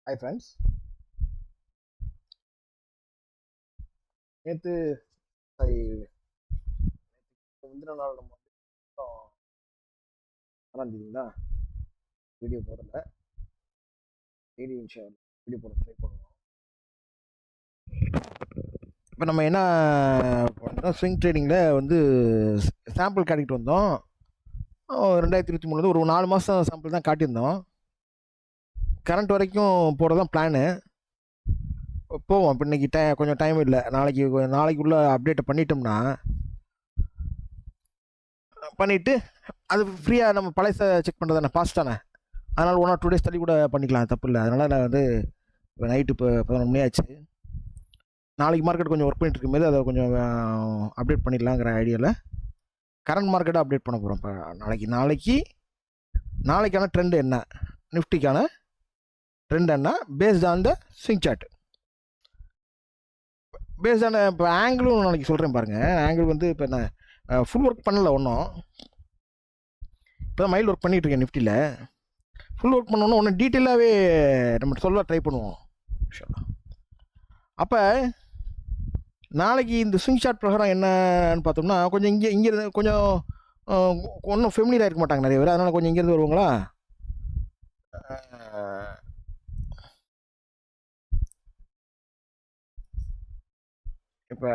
Hi friends. நேற்று முந்தின நாள் நம்ம ஆரம்பிங்களா வீடியோ போடல. வீடியோ போட ட்ரை பண்ணுவோம். இப்போ நம்ம என்ன பண்ணோம், ஸ்விங் ட்ரேடிங்கில் வந்து சாம்பிள் காட்டிகிட்டு வந்தோம். 2023 ஒரு 4 மாதம் சாம்பிள் தான் காட்டியிருந்தோம். கரண்ட் வரைக்கும் போட தான் பிளானு. போவோம். இப்போ இன்றைக்கி கொஞ்சம் டைம் இல்லை. நாளைக்குள்ளே அப்டேட்டை பண்ணிட்டோம்னா பண்ணிவிட்டு அது ஃப்ரீயாக நம்ம பழைய செக் பண்ணுறது தானே, ஃபாஸ்ட் தானே. அதனால் 1 or 2 days தள்ளி கூட பண்ணிக்கலாம், தப்பு இல்லை. அதனால் நான் வந்து இப்போ நைட்டு இப்போ 11 மணி ஆச்சு. நாளைக்கு மார்க்கெட் கொஞ்சம் ஒர்க் பண்ணிட்டு இருக்கும்போது அதை கொஞ்சம் அப்டேட் பண்ணிடலாங்கிற ஐடியாவில் கரண்ட் மார்க்கெட்டை அப்டேட் பண்ண போகிறோம். இப்போ நாளைக்கான ட்ரெண்ட் என்ன, நிஃப்டிக்கான ட்ரெண்ட் என்ன, based on the swing chart. Based ஆன இப்போ ஆங்கிளும் நாளைக்கு சொல்கிறேன் பாருங்கள். ஆங்கிள் வந்து இப்போ என்ன ஃபுல் ஒர்க் பண்ணலை ஒன்றும். இப்போ தான் மைல் ஒர்க் பண்ணிகிட்ருக்கேன் நிஃப்டியில். ஃபுல் ஒர்க் பண்ணோன்னா ஒன்றும் டீட்டெயிலாகவே நம்ம சொல்ல ட்ரை பண்ணுவோம். அப்போ நாளைக்கு இந்த ஸ்விங் ஷாட் பிரகாரம் என்னன்னு பார்த்தோம்னா, கொஞ்சம் இங்கேருந்து கொஞ்சம் ஒன்றும் ஃபெமிலியராக இருக்க மாட்டாங்க நிறைய பேர். அதனால் கொஞ்சம் இங்கேருந்து வருவாங்களா. இப்போ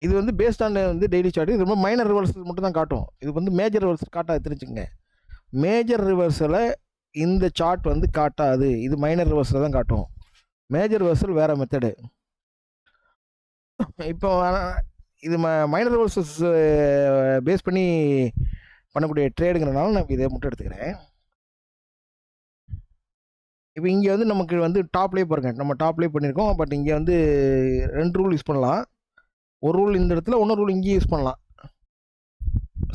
இது வந்து பேஸ்ட் ஆன் வந்து டெய்லி சார்ட். இது ரொம்ப மைனர் ரிவர்சல் மட்டும் தான் காட்டும். இது வந்து மேஜர் ரிவர்சல் காட்டாது, தெரிஞ்சுங்க. மேஜர் ரிவர்சலை இந்த சார்ட் வந்து காட்டாது. இது மைனர் ரிவர்சல் தான் காட்டும். மேஜர் ரிவர்சல் வேறு மெத்தடு. இப்போ இது மைனர் ரிவர்சல்ஸ் பேஸ் பண்ணி பண்ணக்கூடிய ட்ரேடுங்கிறனால நான் இதை மட்டும் எடுத்துக்கிறேன். இப்போ இங்கே வந்து நமக்கு வந்து டாப்லேயே பாருங்கள், நம்ம டாப்லேயே பண்ணியிருக்கோம். பட் இங்கே வந்து 2 ரூல் யூஸ் பண்ணலாம். ஒரு ரூல் இந்த இடத்துல, இன்னொரு ரூல் இங்கேயும் யூஸ் பண்ணலாம்,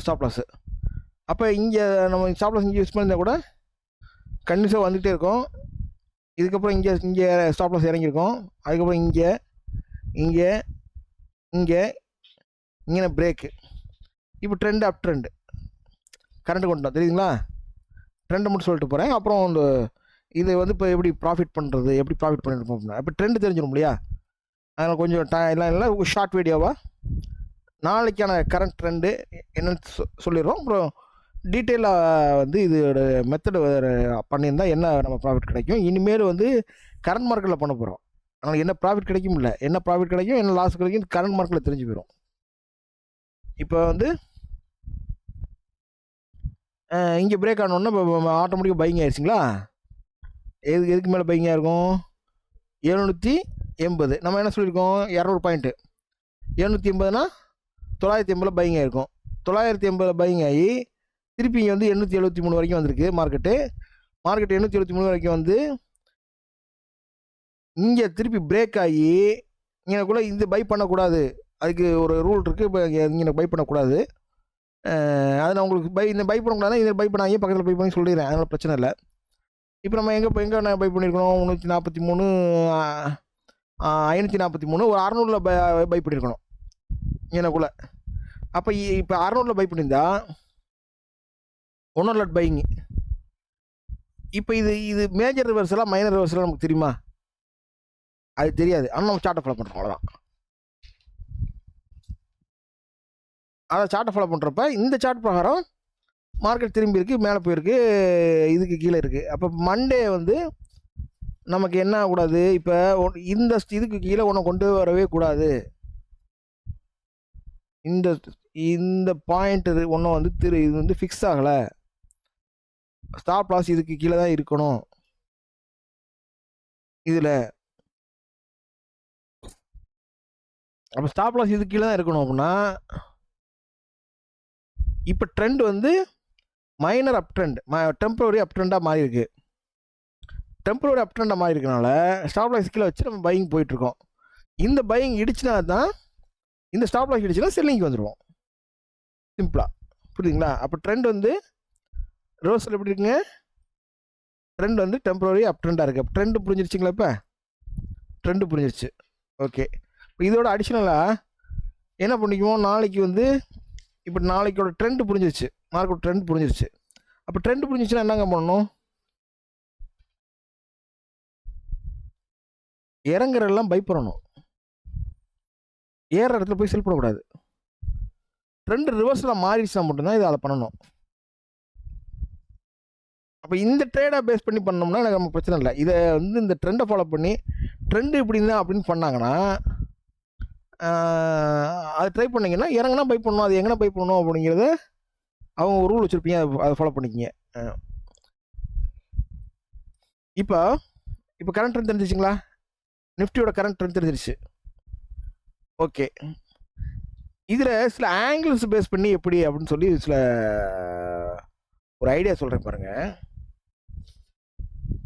ஸ்டாப் லாஸு. அப்போ இங்கே நம்ம ஸ்டாப் லாஸ் இங்கே யூஸ் பண்ணியிருந்தால் கூட கண்டினியூஸாக வந்துகிட்டே இருக்கும். இதுக்கப்புறம் இங்கே ஸ்டாப் லாஸ் இறங்கியிருக்கோம். அதுக்கப்புறம் இங்கே பிரேக்கு. இப்போ ட்ரெண்டு அப் ட்ரெண்டு கரண்ட்டு கொண்டு தெரியுதுங்களா. ட்ரெண்டை மட்டும் சொல்லிட்டு போகிறேன். அப்புறம் இந்த இதை வந்து இப்போ எப்படி ப்ராஃபிட் பண்ணுறது, எப்படி ப்ராஃபிட் பண்ணிட்டு போகணும், அப்போ ட்ரெண்டு தெரிஞ்சிடும் இல்லையா. அதனால் கொஞ்சம் இல்லை ஷார்ட் வீடியோவாக நாளைக்கான கரண்ட் ட்ரெண்டு என்னென்னு சொல்லிடுறோம். அப்புறம் டீட்டெயிலாக வந்து இதோட மெத்தடு பண்ணியிருந்தால் என்ன நம்ம ப்ராஃபிட் கிடைக்கும். இனிமேல் வந்து கரண்ட் மார்க்கெட்டில் பண்ண போகிறோம். அதனால் என்ன ப்ராஃபிட் கிடைக்கும், இல்லை என்ன ப்ராஃபிட் கிடைக்கும், என்ன லாஸ் கிடைக்கும், கரண்ட் மார்க்கெட்டில் தெரிஞ்சு போயிடும். இப்போ வந்து இங்கே பிரேக் ஆனோன்னா இப்போ ஆட்டோமேட்டிக்காக பையிங் ஆயிடுச்சிங்களா. எதுக்கு மேலே பையிங்காக இருக்கும், 780. நம்ம என்ன சொல்லியிருக்கோம், 200 பாயிண்ட்டு. 780னா 980 பையிங் ஆகிருக்கும். 980 பையிங் ஆகி திருப்பி இங்கே வந்து 873 வரைக்கும் வந்திருக்கு மார்க்கெட்டு. 873 வரைக்கும் வந்து இங்கே திருப்பி பிரேக் ஆகி இங்கேக்குள்ளே இந்த பை பண்ணக்கூடாது. அதுக்கு ஒரு ரூல் இருக்குது. இப்போ இங்கே பை பண்ணக்கூடாது. அதை நான் உங்களுக்கு இந்த பை பண்ணக்கூடாது, இதில் பை பண்ணாங்க, பக்கத்தில் பை பண்ணி சொல்லிடுறேன். அதனால் பிரச்சனை இல்லை. இப்போ நம்ம எங்கே நான் பை பண்ணியிருக்கணும், 343, 543, ஒரு 600 பை பண்ணியிருக்கணும் எனக்குள்ளே. அப்போ இப்போ 600 பை பண்ணியிருந்தா 1 லாட் பையிங். இப்போ இது மேஜர் ரிவர்சலாக மைனர் ரிவர்சலாக நமக்கு தெரியுமா, அது தெரியாது. ஆனால் நம்ம சார்ட்டை ஃபாலோ பண்ணுறோம், அவ்வளோதான். அதை சார்ட்டை ஃபாலோ பண்ணுறப்ப இந்த சார்ட் பிரகாரம் மார்க்கெட் திரும்பி இருக்குது, மேலே போயிருக்கு, இதுக்கு கீழே இருக்குது. அப்போ மண்டே வந்து நமக்கு என்ன ஆகக்கூடாது, இப்போ இதுக்கு கீழே ஒன்று கொண்டு வரவே கூடாது. இந்த பாயிண்ட் ஒன்றும் வந்து இது வந்து ஃபிக்ஸ் ஆகலை. ஸ்டாப் லாஸ் இதுக்கு கீழே தான் இருக்கணும். இதில் அப்போ ஸ்டாப் லாஸ் இதுக்கு கீழே தான் இருக்கணும். அப்படின்னா இப்போ ட்ரெண்ட் வந்து மைனர் அப் ட்ரெண்ட், டெம்பரரி அப் ட்ரெண்டாக மாறி இருக்கு. டெம்பரரி அப் ட்ரெண்டாக மாறி இருக்கனால ஸ்டாப் லாஸ் கீழே வச்சு நம்ம பையிங் போயிட்டுருக்கோம். இந்த பையிங் இடிச்சுனா தான், இந்த ஸ்டாப் லாஸ் இடிச்சுன்னா செல்லிங்க்கு வந்துடுவோம், சிம்பிளாக. புரியுதுங்களா. அப்போ ட்ரெண்ட் வந்து ரிவர்சல் எப்படி இருக்குங்க, ட்ரெண்ட் வந்து டெம்பரரி அப் ட்ரெண்டாக இருக்குது. அப்போ ட்ரெண்டு புரிஞ்சிருச்சுங்களா. இப்போ ட்ரெண்டு புரிஞ்சிருச்சு. ஓகே. இப்போ இதோட அடிஷ்னலாக என்ன பண்ணிக்குவோம், நாளைக்கு வந்து இப்போ நாளைக்கோட ட்ரெண்ட் புரிஞ்சிருச்சு, மார்க்கெட் ட்ரெண்ட் புரிஞ்சிருச்சு. அப்போ ட்ரெண்ட் புரிஞ்சிச்சுன்னா என்னங்க பண்ணணும், இறங்குறதெல்லாம் பை பண்ணணும், ஏறுற இடத்துல போய் செல் பண்ணக்கூடாது. ட்ரெண்ட் ரிவர்ஸில் மாறிடுச்சா மட்டும்தான் இதை அதை பண்ணணும். அப்போ இந்த ட்ரேடை பேஸ் பண்ணி பண்ணோம்னா எனக்கு நம்ம பிரச்சனை இல்லை. இதை வந்து இந்த ட்ரெண்டை ஃபாலோ பண்ணி ட்ரெண்டு இப்படி இருந்தால் அப்படின்னு பண்ணாங்கன்னா அது ட்ரை பண்ணிங்கன்னா இறங்கினா பை பண்ணணும், அது எங்கன்னா பை பண்ணணும் அப்படிங்கிறத அவங்க ஒரு ரூல் வச்சுருப்பீங்க, அதை ஃபாலோ பண்ணிக்கிங்க. இப்போ கரண்ட் ட்ரெண்ட் தெரிஞ்சிச்சிங்களா? நிஃப்டியோட கரண்ட் ட்ரெண்ட் தெரிஞ்சிருச்சு. ஓகே, இதில் சில ஆங்கிள்ஸ் பேஸ் பண்ணி எப்படி அப்படின்னு சொல்லி சில ஒரு ஐடியா சொல்கிறேன் பாருங்கள்.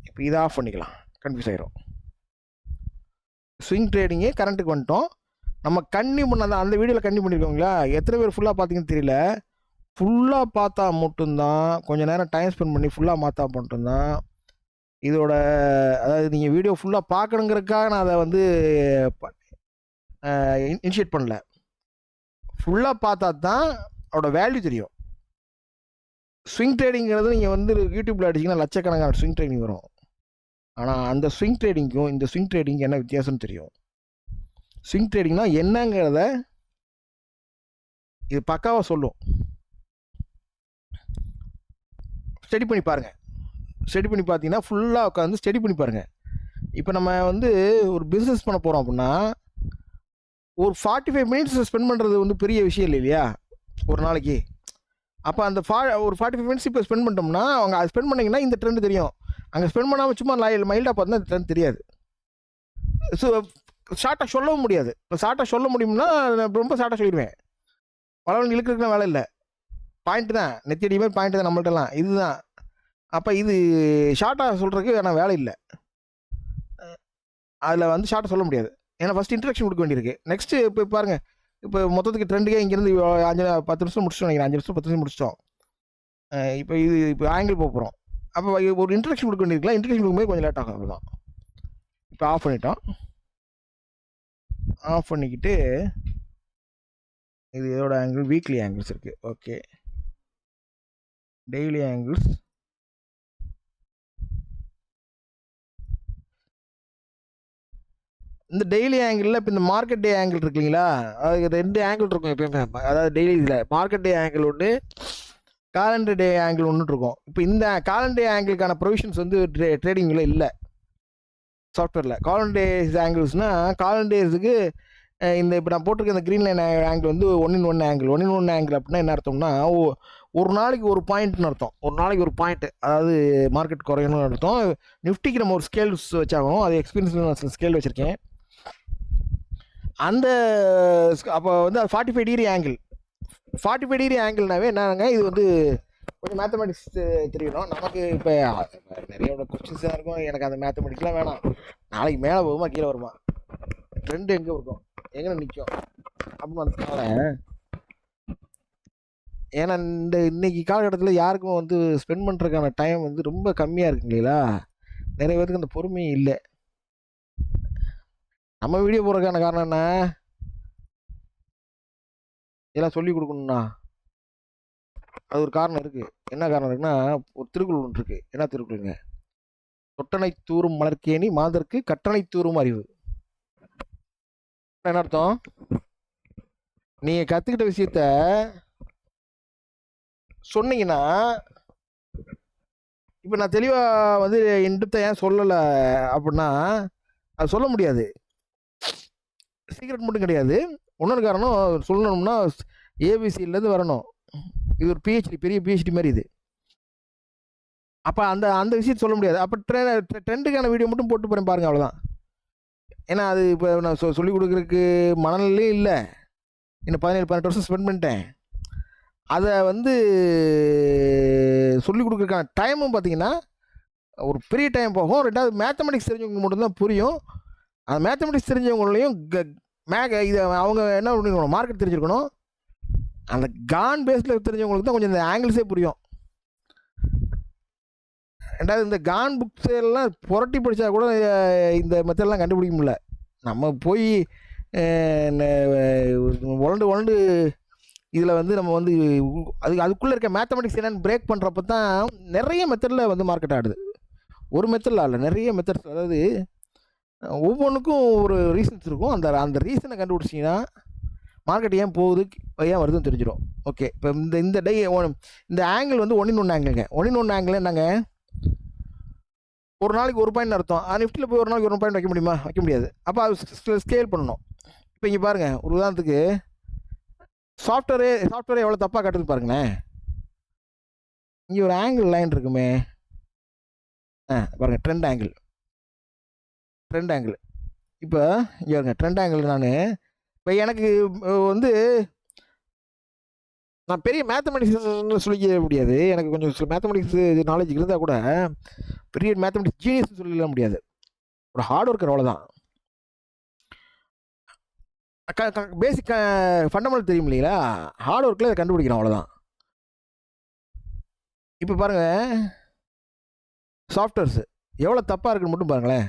இப்போ இதை ஆஃப் பண்ணிக்கலாம், கன்ஃபியூஸ் ஆகிரும். ஸ்விங் ட்ரேடிங்கு கரண்ட்டுக்கு வந்துட்டோம். நம்ம கன்னியூ பண்ண அந்த வீடியோவில் கன்னியூ பண்ணியிருக்கோங்களா? எத்தனை பேர் ஃபுல்லாக பார்த்தீங்கன்னு தெரியல. ஃபுல்லாக பார்த்தா மட்டும்தான், கொஞ்சம் நேரம் டைம் ஸ்பெண்ட் பண்ணி ஃபுல்லாக பார்த்தா மட்டும்தான் இதோட, அதாவது நீங்கள் வீடியோ ஃபுல்லாக பார்க்கணுங்கிறதுக்காக நான் அதை வந்து இனிஷியேட் பண்ணல. ஃபுல்லாக பார்த்தா தான் அதோட வேல்யூ தெரியும். ஸ்விங் ட்ரேடிங்கிறது நீங்கள் வந்து யூடியூப்பில் அடிச்சிங்கன்னா லட்சக்கணக்கான ஸ்விங் ட்ரேடிங் வரும். ஆனால் அந்த ஸ்விங் ட்ரேடிங்க்கும் இந்த ஸ்விங் ட்ரேடிங்க்கு என்ன வித்தியாசம்னு தெரியும். ஸ்விங் ட்ரேடிங்னா என்னங்கிறத இது பக்காவாக சொல்லும். ஸ்டடி பண்ணி பாருங்கள். ஸ்டடி பண்ணி பார்த்தீங்கன்னா ஃபுல்லாக உட்காந்து ஸ்டடி பண்ணி பாருங்கள். இப்போ நம்ம வந்து ஒரு பிஸ்னஸ் பண்ண போகிறோம் அப்படின்னா ஒரு 45 மினிட்ஸ் ஸ்பெண்ட் பண்ணுறது வந்து பெரிய விஷயம் இல்லை இல்லையா ஒரு நாளைக்கு. அப்போ அந்த ஒரு 45 மினிட்ஸ் இப்போ ஸ்பெண்ட் பண்ணிட்டோம்னா அவங்க அதை ஸ்பெண்ட் பண்ணிங்கன்னா இந்த ட்ரெண்ட் தெரியும். அங்கே ஸ்பெண்ட் பண்ணாமல் சும்மா மைல்டாக பார்த்தா இந்த ட்ரெண்ட் தெரியாது. ஸோ ஷார்ட்டாக சொல்லவும் முடியாது. இப்போ ஷார்ட்டாக சொல்ல முடியும்னா ரொம்ப ஷார்ட்டாக சொல்லிடுவேன். பலவன் இழுக்கிறதுக்குலாம் வேலை இல்லை, பாயிண்ட் தான், நெத்தியடி மாதிரி பாயிண்ட் தான் நம்மள்ட்டலாம், இதுதான். அப்போ இது ஷார்ட்டாக சொல்கிறதுக்கு வேணால் வேலை இல்லை. அதில் வந்து ஷார்ட்டாக சொல்ல முடியாது, ஏன்னா ஃபஸ்ட் இன்ட்ரடக்ஷன் கொடுக்க வேண்டியிருக்கு. நெக்ஸ்ட்டு இப்போ பாருங்கள், இப்போ மொத்தத்துக்கு ட்ரெண்டுக்கே இங்கேருந்து 10 நிமிஷம் முடிச்சிட்டோம் நினைக்கிறேன், 5 நிமிஷம் 10 நிமிஷம் முடிச்சிட்டோம். இப்போ ஆங்கிள் போக போகிறோம். அப்போ ஒரு இன்ட்ரடக்ஷன் கொடுக்க வேண்டியிருக்கலாம், இன்ட்ரடக்ஷன் கொடுக்கும்போது கொஞ்சம் லேட் ஆகும், அவ்வளோதான். இப்போ ஆஃப் பண்ணிட்டோம். ஆஃப் பண்ணிக்கிட்டு இது இதோட ஆங்கிள் வீக்லி ஆங்கிள்ஸ் இருக்குது. Okay, daily angles. இந்த டெய்லி ஆங்கிளில் இப்போ இந்த மார்க்கெட் டே ஆங்கிள் இருக்கு இல்லைங்களா, அது 2 ஆங்கிள் இருக்கும் எப்பயுமே. அதாவது டெய்லி இதில் மார்க்கெட் டே ஆங்கிள் ஒன்று, காலண்டர் டே ஆங்கிள் ஒன்று இருக்கும். இப்போ இந்த காலண்டர் டே ஆங்கிளுக்கான ப்ரொவிஷன்ஸ் வந்து ட்ரேடிங்கில் இல்லை சாஃப்ட்வேரில். காலண்டர் டேஸ் ஆங்கிள்ஸ்னால் காலண்டர் டேஸுக்கு இந்த இப்போ நான் போட்டிருக்க இந்த க்ரீன் லைன் ஆங்கிள் வந்து 1-in-1 ஆங்கிள். 1-in-1 ஆங்கிள் அப்படின்னா என்ன அர்த்தம்னா ஒரு நாளைக்கு ஒரு பாயிண்ட்னு அர்த்தம். ஒரு நாளைக்கு ஒரு பாயிண்ட்டு, அதாவது மார்க்கெட் குறையணும்னு அர்த்தம். நிஃப்டிக்கு நம்ம ஒரு ஸ்கேல்ஸ் வச்சாகணும், அது எக்ஸ்பீரியன்ஸ் ஸ்கேல் வச்சுருக்கேன். அந்த அப்போ வந்து அது 45 டிகிரி ஆங்கிள். 45 டிகிரி ஆங்கிள்னாவே என்னங்க, இது வந்து கொஞ்சம் மேத்தமெட்டிக்ஸ் தெரியணும் நமக்கு. இப்போ நிறைய கொஸ்டின்ஸாக இருக்கும், எனக்கு அந்த மேத்தமெட்டிக்ஸ்லாம் வேணாம். நாளைக்கு மேலே போகுமா கீழே வருமா, ட்ரெண்டு எங்கே இருக்கும், எங்கே நிற்கும் அப்படின்னு வந்ததுனால, ஏன்னா இன்னைக்கு காலகட்டத்தில் யாருக்கும் வந்து ஸ்பெண்ட் பண்ணுறதுக்கான டைம் வந்து ரொம்ப கம்மியாக இருக்கு இல்லைங்களா. நிறைய பேருக்கு அந்த பொறுமையும் இல்லை. நம்ம வீடியோ போடுறதுக்கான காரணம் என்ன, இதெல்லாம் சொல்லி கொடுக்கணும்னா அது ஒரு காரணம் இருக்குது. என்ன காரணம் இருக்குன்னா, ஒரு திருக்குறள் ஒன்று இருக்குது. என்ன திருக்குறளுங்க? தொட்டனை தூரும் மலர்க்கேணி மாதற்கு கட்டணை தூரும் அறிவு. என்ன அர்த்தம்? நீங்கள் கற்றுக்கிட்ட விஷயத்த சொன்னீங்கன்னா, இப்போ நான் தெளிவாக வந்து என்கிட்ட ஏன் சொல்லலை அப்படின்னா, அது சொல்ல முடியாது. சீக்ரெட் மட்டும் கிடையாது, இன்னொரு காரணம் சொல்லணும்னா ஏபிசிலேருந்து வரணும். இது ஒரு பிஹெச்டி, பெரிய பிஹெச்டி மாதிரி இது. அப்போ அந்த விஷயத்தை சொல்ல முடியாது. அப்போ ட்ரெண்டுக்கான வீடியோ மட்டும் போட்டு போகிறேன் பாருங்கள், அவ்வளோதான். ஏன்னா அது இப்போ நான் சொல்லிக் கொடுக்குறதுக்கு மனநிலையும் இல்லை. இன்னும் 17-18 வருஷம் ஸ்பெண்ட் பண்ணிட்டேன். அதை வந்து சொல்லிக் கொடுக்குறதுக்கான டைமும் பார்த்தீங்கன்னா ஒரு பெரிய டைம் போகும். ரெண்டாவது மேத்தமெட்டிக்ஸ் தெரிஞ்சவங்க மட்டும்தான் புரியும். அந்த மேத்தமெட்டிக்ஸ் தெரிஞ்சவங்களையும் இது அவங்க என்ன பண்ணிருக்கணும், மார்க்கெட் தெரிஞ்சிருக்கணும். அந்த கான் பேஸில் தெரிஞ்சவங்களுக்கு தான் கொஞ்சம் இந்த ஆங்கிள்ஸே புரியும். ரெண்டாவது இந்த கான் புக்ஸ் எல்லாம் புரட்டி படித்தா கூட இந்த மெத்தட்லாம் கண்டுபிடிக்க முடியல. நம்ம போய் உழண்டு இதில் வந்து நம்ம வந்து அதுக்குள்ளே இருக்க மேத்தமெட்டிக்ஸ் என்னென்னு பிரேக் பண்ணுறப்ப தான் நிறைய மெத்தடில் வந்து மார்க்கெட் ஆடுது. ஒரு மெத்தடில் இல்லை, நிறைய மெத்தட்ஸ். அதாவது ஒவ்வொன்றுக்கும் ஒரு ரீசன்ஸ் இருக்கும். அந்த அந்த ரீசனை கண்டுபிடிச்சிங்கன்னா மார்க்கெட் ஏன் போகுது, ஏன் வருதுன்னு தெரிஞ்சிடும். ஓகே, இப்போ இந்த இந்த டே இந்த ஆங்கிள் வந்து ஒன்றின் ஒன்று ஆங்கிளுங்க. ஒன்றின் ஒன்று ஆங்கிள் என்னங்க, ஒரு நாளைக்கு ஒரு பாயிண்ட் அர்த்தம். நிஃப்டியில் போய் ஒரு நாளைக்கு ஒரு பாயிண்ட் வைக்க முடியுமா? வைக்க முடியாது. அப்போ அது ஸ்கேல் பண்ணணும். இப்போ இங்கே பாருங்கள், ஒரு உதாரணத்துக்கு சாஃப்ட்வேரே எவ்வளோ தப்பாக காட்டுது பாருங்களேன். இங்கே ஒரு ஆங்கிள் லைன் இருக்குமே, பாருங்கள், ட்ரெண்ட் ஆங்கிள். இப்போ இங்கே பாருங்க, ட்ரெண்ட் ஆங்கிள். நான் இப்போ எனக்கு வந்து நான் பெரிய மேத்தமெட்டிக்ஸ்னு சொல்லிக்க முடியாது. எனக்கு கொஞ்சம் மேத்தமெட்டிக்ஸ் நாலேஜ் இருந்தால் கூட பெரிய மேத்தமெட்டிக்ஸ் ஜீனியஸ்னு சொல்லிட முடியாது. ஒரு ஹார்ட் ஒர்க்கர், அவ்வளோதான். பேசிக் ஃபண்டமெண்டல் தெரியும் இல்லைங்களா, ஹார்ட் ஒர்க்கில் அதை கண்டுபிடிக்கிறோம், அவ்வளோதான். இப்போ பாருங்கள், சாஃப்ட்வேர்ஸ் எவ்வளோ தப்பாக இருக்குன்னு மட்டும் பாருங்களேன்.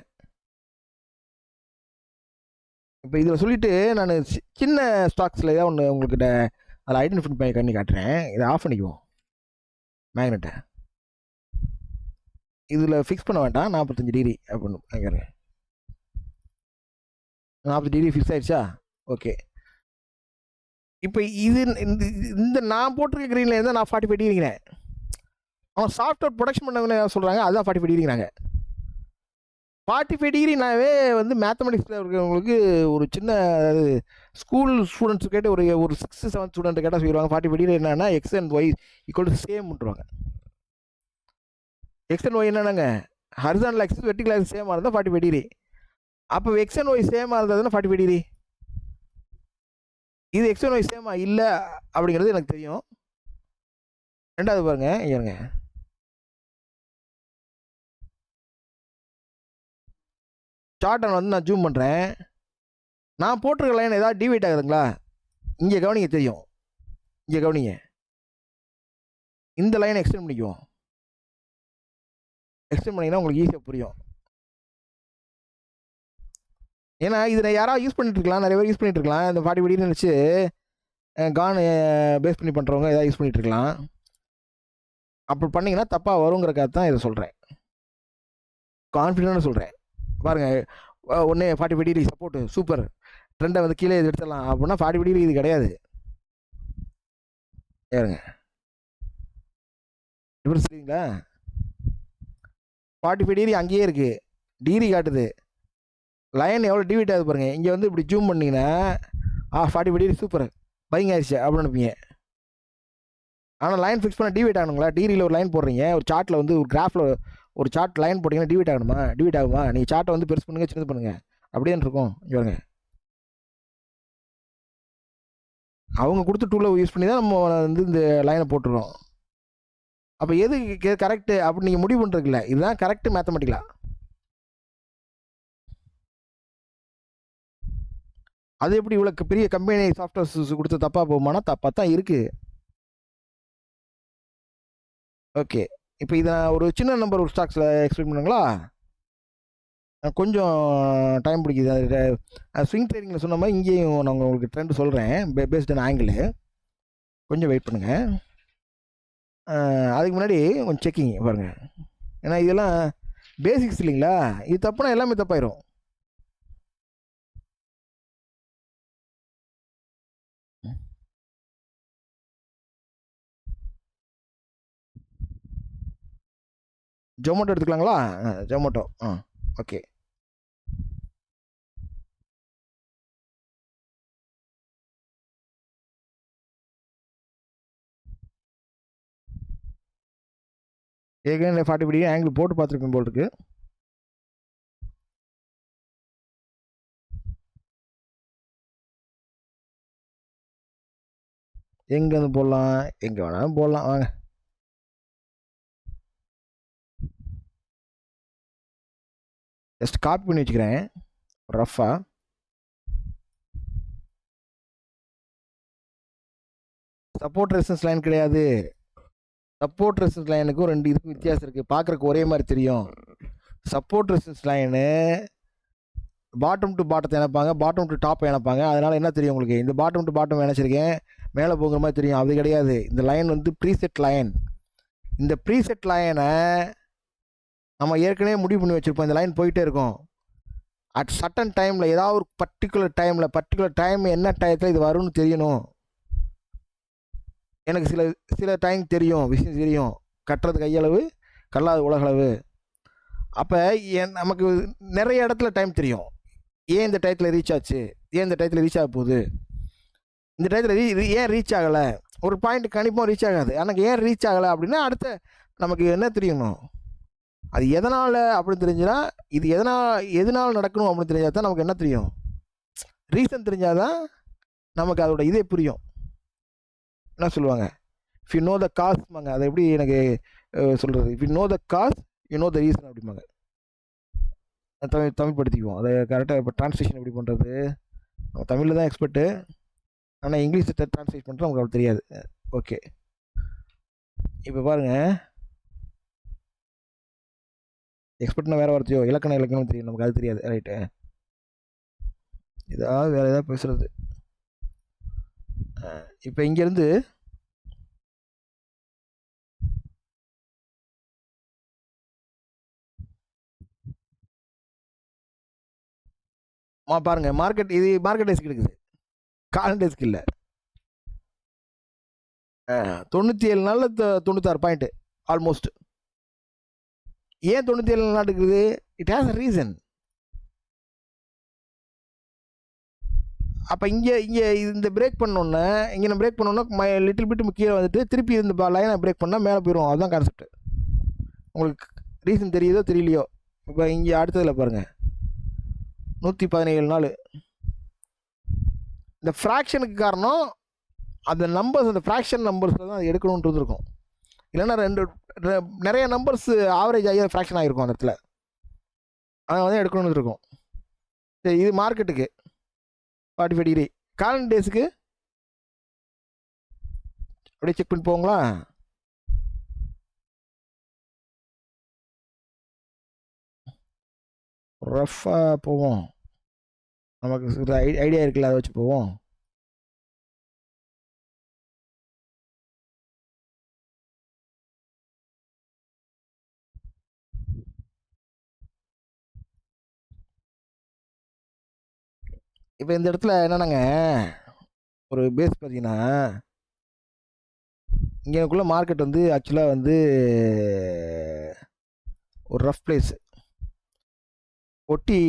இப்போ இதில் சொல்லிவிட்டு நான் சின்ன ஸ்டாக்ஸில் ஏதாவது ஒன்று உங்கள்கிட்ட அதில் ஐடென்டிஃபை பண்ணி காட்டுறேன். இதை ஆஃப் பண்ணிக்குவோம், மேக்னெட்டை. இதில் ஃபிக்ஸ் பண்ண வேண்டாம், 45 டிகிரி அப்படின்னு கேட்குறேன். 40 டிகிரி ஃபிக்ஸ் ஆகிடுச்சா? ஓகே. இப்போ இது இந்த நான் போட்டிருக்க க்ரீனில் இருந்தால் நான் 45 டிகிரிங்கிறேன். அவன் சாஃப்ட்வேர் ப்ரொடக்ஷன் பண்ணவங்க சொல்கிறாங்க அதுதான் 45 டிகிரிங்கிறாங்க. 45 டிகிரினாவே வந்து மேத்தமெட்டிக்ஸில் இருக்கிறவங்களுக்கு ஒரு சின்ன ஸ்கூல் ஸ்டூடெண்ட்ஸ் கேட்டு ஒரு 6th 7th ஸ்டூடெண்ட் கேட்டால் சொல்லிடுவாங்க 45 டிகிரி என்னன்னா X and Y equal to சேம்ன்றுவாங்க. எக்ஸ் அண்ட் ஒய் என்னன்னாங்க, ஹரிசாண்டல் ஆக்சிஸ் வெர்டிகல் ஆக்சிஸ் சேமாக இருந்தால் 45 டிகிரி. அப்போ எக்ஸ் அண்ட் ஒய் சேமாக இருந்ததுன்னா 45 டிகிரி. இது எக்ஸ் அண்ட் ஒய் சேமாக இல்லை அப்படிங்கிறது எனக்கு தெரியும். ரெண்டாவது பாருங்க, இருங்க, சார்ட்டை வந்து நான் ஜூம் பண்ணுறேன். நான் போட்டிருக்க லைன் ஏதாவது டிவைட் ஆகுதுங்களா? இங்கே கவனிங்க, தெரியும். இங்கே கவனிங்க, இந்த லைனை எக்ஸ்டெண்ட் பண்ணிக்குவோம். எக்ஸ்டெண்ட் பண்ணிங்கன்னா உங்களுக்கு ஈஸியாக புரியும். ஏன்னா இதில் யாராவது யூஸ் பண்ணிட்டு இருக்கலாம், நிறைய பேர் யூஸ் பண்ணிட்டு இருக்கலாம். இந்த 40 டிகிரி நினச்சி கான் பேஸ் பண்ணி பண்ணுறவங்க ஏதாவது யூஸ் பண்ணிட்டு இருக்கலாம். அப்படி பண்ணிங்கன்னா தப்பாக வருங்கிறக்காக தான் இதை சொல்கிறேன், கான்ஃபிடென்ட்டாக சொல்கிறேன். பாருங்கள், ஒன்றே 45 டிகிரி சப்போர்ட்டு, சூப்பர், ட்ரெண்டை வந்து கீழே இது எடுத்துடலாம் அப்படின்னா 45 டிகிரி இது கிடையாது. ஏறுங்க, இப்படி சரிங்களா? 45 டிகிரி அங்கேயே இருக்குது, டிகிரி காட்டுது. லைன் எவ்வளோ டிவைட் ஆகுது பாருங்கள். இங்கே வந்து இப்படி ஜூம் பண்ணிங்கன்னா 45 டிகிரி சூப்பர், பைங் ஆயிடுச்சு அப்படின்னு நினைப்பீங்க. ஆனால் லைன் ஃபிக்ஸ் பண்ண டிவைட் ஆகணுங்களா? டிகிரியில் ஒரு லைன் போடுறீங்க, ஒரு சார்ட்டில் வந்து ஒரு கிராஃபில் ஒரு சார்ட் லைன் போட்டிங்கன்னா டிவைட் ஆகணுமா? டிவைட் ஆகுமா? நீங்கள் சார்ட்டை வந்து பெருசு பண்ணுங்கள், சின்னது பண்ணுங்கள், அப்படியே இருக்கும். இவங்க அவங்க கொடுத்த டூலை யூஸ் பண்ணி தான் நம்ம வந்து இந்த லைனை போட்டுருக்கோம். அப்போ எது கரெக்டு அப்படின்னு நீங்கள் முடிவு பண்ணுறதுல இதுதான் கரெக்டு மேத்தமெட்டிக்கலாக. அது எப்படி இவ்வளோ பெரிய கம்பெனி சாஃப்ட்வேர்ஸ் கொடுத்து தப்பாக போகுமானா தப்பாக தான் இருக்குது. ஓகே, இப்போ இதை ஒரு சின்ன நம்பர் ஒரு ஸ்டாக்ஸில் எக்ஸ்பிளைன் பண்ணுங்களா? கொஞ்சம் டைம் பிடிக்குது. அது ஸ்விங் ட்ரேடிங்கில் சொன்ன மாதிரி இங்கேயும் நான் உங்களுக்கு ட்ரெண்ட் சொல்கிறேன், பேஸ்ட் ஆன் ஆங்கிள். கொஞ்சம் வெயிட் பண்ணுங்கள். அதுக்கு முன்னாடி கொஞ்சம் செக்கிங் பாருங்கள். ஏன்னா இதெல்லாம் பேசிக்ஸ் இல்லைங்களா, இது தப்புனா எல்லாமே தப்பாயிரும். ஜொமேட்டோ எடுத்துக்கலாங்களா? ஜொமேட்டோ, ஓகே. ஏற்கனவே 40 டிகிரி ஆங்கிள் போட்டு பார்த்துருப்பேன் போல் இருக்கு. எங்கேருந்து போடலாம்? எங்கே வேணாலும் போடலாம், வாங்க. ஜஸ்ட் காப்பி பண்ணி வச்சுக்கிறேன் ரஃபாக. சப்போர்ட் ரெசிஸ்டன்ஸ் லைன் கிடையாது. சப்போர்ட் ரெசிஸ்டன்ஸ் லைனுக்கும் 2 இதுக்கும் வித்தியாசம் இருக்குது. பார்க்குறக்கு ஒரே மாதிரி தெரியும். Support resistance line bottom to பாட்டத்தை இணைப்பாங்க, பாட்டம் டு டாப்பை இணைப்பாங்க. அதனால் என்ன தெரியும் உங்களுக்கு, இந்த பாட்டம் டு பாட்டம் இணைச்சிருக்கேன், மேலே போகிற மாதிரி தெரியும். அது கிடையாது. இந்த லைன் வந்து ப்ரீசெட் லைன். இந்த ப்ரீசெட் லைனை நம்ம ஏற்கனவே முடிவு பண்ணி வச்சுருப்போம். இந்த லைன் போயிட்டே இருக்கும். அட் சட்டன் டைமில் ஏதாவது ஒரு பர்டிகுலர் டைம் என்ன டயத்தில் இது வரும்னு தெரியணும். எனக்கு சில சில டைம் தெரியும், விஷயம் தெரியும். கட்டுறது கையளவு, கல்லாது உலகளவு. அப்போ நமக்கு நிறைய இடத்துல டைம் தெரியும். ஏன் இந்த டயத்தில் ரீச் ஆச்சு, ஏன் இந்த டயத்தில் ரீச் ஆக போகுது, இந்த டயத்தில் ஏன் ரீச் ஆகலை. ஒரு பாயிண்ட் கணிப்போம் ரீச் ஆகாது. எனக்கு ஏன் ரீச் ஆகலை அப்படின்னா அடுத்த நமக்கு என்ன தெரியணும், அது எதனால் அப்படின்னு தெரிஞ்சுன்னா, இது எதனால் நடக்கணும் அப்படின்னு தெரிஞ்சால் தான் நமக்கு என்ன தெரியும், ரீசன் தெரிஞ்சால் தான் நமக்கு அதோட இதே புரியும். என்ன சொல்லுவாங்க, இஃப் யூ நோ த காஸ்மாங்க, அதை எப்படி எனக்கு சொல்கிறது, if you know the cause you know the reason அப்படிம்பாங்க. தமிழ் படுத்திக்குவோம் அதை கரெக்டாக. இப்போ ட்ரான்ஸ்லேஷன் எப்படி பண்ணுறது, நம்ம தமிழில் தான் எக்ஸ்பர்ட்டு, ஆனால் இங்கிலீஷை ட்ரான்ஸ்லேட் பண்ணுறது நமக்கு அப்படி தெரியாது. ஓகே, இப்போ பாருங்கள், எக்ஸ்பர்ட்னா வேறு வார்த்தையோ, இலக்கணம் தெரியும், நமக்கு அது தெரியாது. ரைட்டு, ஏதாவது வேறு ஏதாவது பேசுகிறது. இப்போ இங்கேருந்து பாருங்க, மார்க்கெட் டேஸ்க்கு இருக்குது, காலன் டேஸ்க்கு இல்லை. 97 நாளில் 96 பாயிண்ட்டு ஆல்மோஸ்ட். ஏன் 97 நாள் இருக்குது, இட் ஹேஸ் அ ரீசன். அப்போ இங்கே இந்த பிரேக் பண்ணோன்னே, இங்கே நம்ம பிரேக் பண்ணோன்னா லிட்டில் பிட் கீழே வந்துட்டு திருப்பி இந்த லைனை பிரேக் பண்ணால் மேலே போயிடும். அதுதான் கான்செப்ட். உங்களுக்கு ரீசன் தெரியுதோ தெரியலையோ. இப்போ இங்கே அடுத்ததில் பாருங்கள், 117 நாள். இந்த ஃப்ராக்ஷனுக்கு காரணம் அந்த நம்பர்ஸ், அந்த ஃப்ராக்ஷன் நம்பர்ஸில் தான் அது எடுக்கணுன்றது இருக்கும். இல்லைன்னா நிறைய நம்பர்ஸ் ஆவரேஜ் ஆகி ஃப்ராக்ஷன் ஆகிருக்கும் அந்த இடத்துல, அதை வந்து எடுக்கணும்னு இருக்கும். சரி, இது மார்க்கெட்டுக்கு 45 டிகிரி. காலன் டேஸுக்கு அப்படியே செக் பண்ணி போங்களா. ரஃபாக போவோம், நமக்கு ஐடியா இருக்குல்ல, அதை வச்சு போவோம். இப்போ இந்த இடத்துல என்னென்னாங்க, ஒரு பேஸ் பார்த்தீங்கன்னா, இங்கேக்குள்ள மார்க்கெட் வந்து ஆக்சுவலாக வந்து ஒரு ரஃப் பிளேஸ் ஒட்டி,